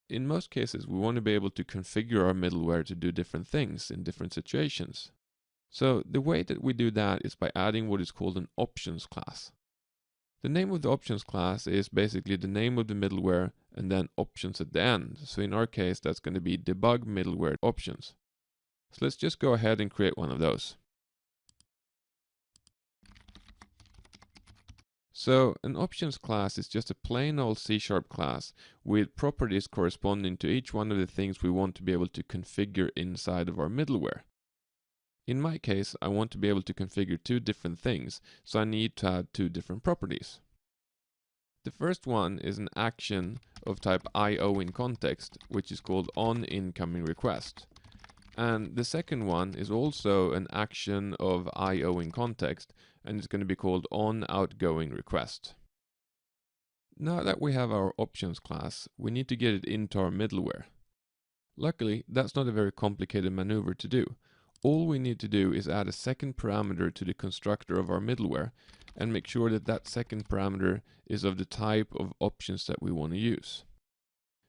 In most cases, we want to be able to configure our middleware to do different things in different situations. So the way that we do that is by adding what is called an options class. The name of the options class is basically the name of the middleware and then options at the end. So in our case, that's going to be debug middleware options. So let's just go ahead and create one of those. So an options class is just a plain old C# class with properties corresponding to each one of the things we want to be able to configure inside of our middleware. In my case, I want to be able to configure two different things, so I need to add two different properties. The first one is an action of type OWIN context, which is called onIncomingRequest. And the second one is also an action of OWIN context, and it's going to be called onOutgoingRequest. Now that we have our options class, we need to get it into our middleware. Luckily, that's not a very complicated maneuver to do. All we need to do is add a second parameter to the constructor of our middleware and make sure that that second parameter is of the type of options that we want to use.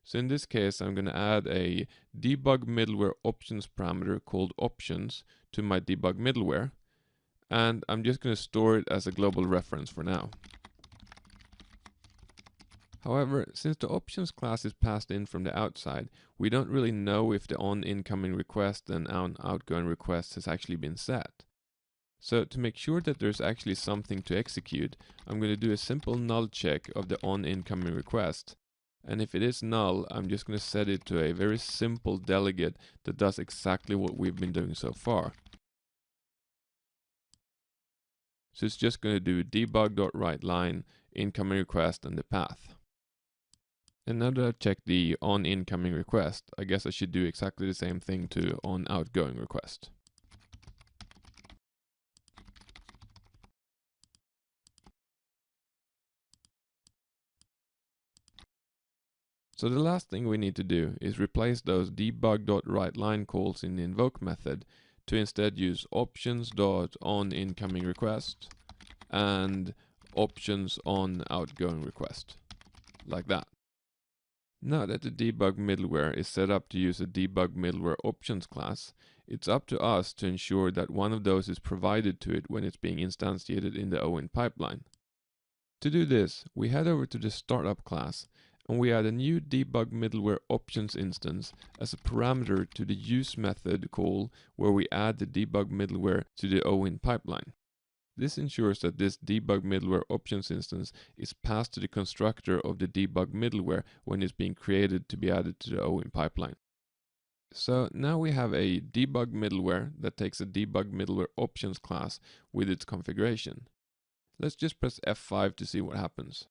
So in this case, I'm going to add a debug middleware options parameter called options to my debug middleware, and I'm just going to store it as a global reference for now. However, since the options class is passed in from the outside, we don't really know if the onIncomingRequest and onOutgoingRequest has actually been set. So to make sure that there's actually something to execute, I'm going to do a simple null check of the onIncomingRequest. And if it is null, I'm just going to set it to a very simple delegate that does exactly what we've been doing so far. So it's just going to do debug.writeLine, incoming request, and the path. And now that I've checked the onIncomingRequest, I guess I should do exactly the same thing to onOutgoingRequest. So the last thing we need to do is replace those debug.writeLine calls in the invoke method to instead use options.onIncomingRequest and options.onOutgoingRequest, like that. Now that the debug middleware is set up to use a debug middleware options class, it's up to us to ensure that one of those is provided to it when it's being instantiated in the OWIN pipeline. To do this, we head over to the startup class and we add a new debug middleware options instance as a parameter to the use method call where we add the debug middleware to the OWIN pipeline. This ensures that this debug middleware options instance is passed to the constructor of the debug middleware when it's being created to be added to the OWIN pipeline. So now we have a debug middleware that takes a debug middleware options class with its configuration. Let's just press F5 to see what happens.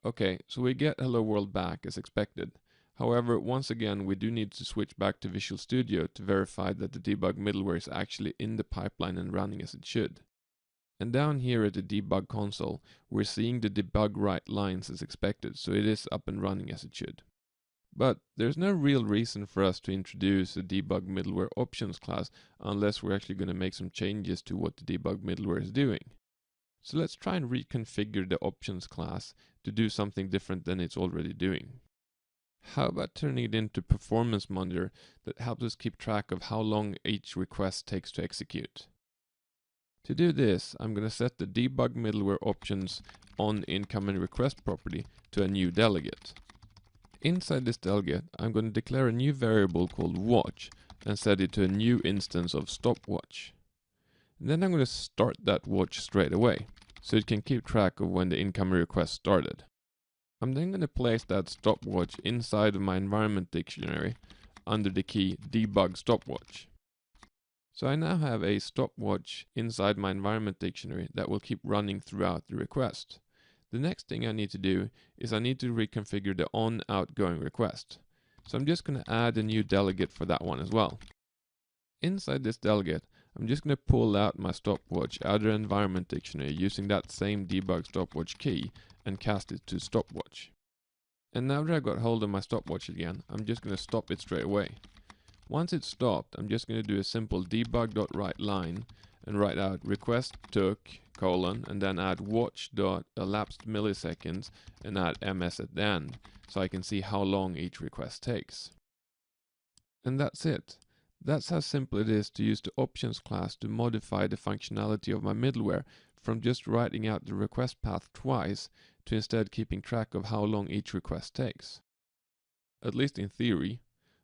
Okay, so we get Hello World back as expected. However, once again, we do need to switch back to Visual Studio to verify that the debug middleware is actually in the pipeline and running as it should. And down here at the debug console, we're seeing the debug write lines as expected, so it is up and running as it should. But there's no real reason for us to introduce a debug middleware options class unless we're actually going to make some changes to what the debug middleware is doing. So let's try and reconfigure the options class to do something different than it's already doing. How about turning it into performance monitor that helps us keep track of how long each request takes to execute? To do this, I'm going to set the debug middleware options onIncomingRequest property to a new delegate. Inside this delegate, I'm going to declare a new variable called watch and set it to a new instance of stopwatch. Then I'm going to start that watch straight away, so it can keep track of when the incoming request started. I'm then going to place that stopwatch inside of my environment dictionary under the key debug stopwatch. So I now have a stopwatch inside my environment dictionary that will keep running throughout the request. The next thing I need to do is I need to reconfigure the onOutgoingRequest. So I'm just going to add a new delegate for that one as well. Inside this delegate, I'm just going to pull out my stopwatch out of the environment dictionary using that same debug stopwatch key and cast it to stopwatch. And now that I've got hold of my stopwatch again, I'm just going to stop it straight away. Once it's stopped, I'm just going to do a simple debug.writeLine and write out request took, colon, and then add watch.elapsed milliseconds and add ms at the end, so I can see how long each request takes. And that's it. That's how simple it is to use the options class to modify the functionality of my middleware from just writing out the request path twice to instead keeping track of how long each request takes. At least in theory.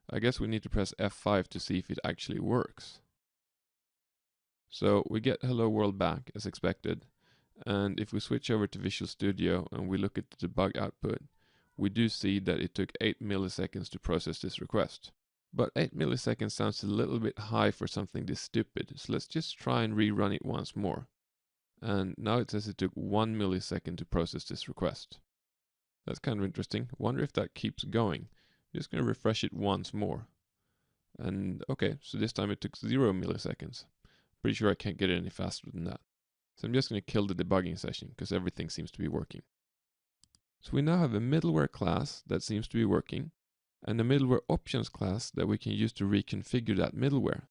I guess we need to press F5 to see if it actually works. So we get hello world back as expected, and if we switch over to Visual Studio and we look at the debug output, we do see that it took 8 milliseconds to process this request. But 8 milliseconds sounds a little bit high for something this stupid, so let's just try and rerun it once more. And now it says it took 1 millisecond to process this request. That's kind of interesting. Wonder if that keeps going. I'm just going to refresh it once more. And okay, so this time it took 0 milliseconds. Pretty sure I can't get it any faster than that. So I'm just going to kill the debugging session because everything seems to be working. So we now have a middleware class that seems to be working, and a middleware options class that we can use to reconfigure that middleware.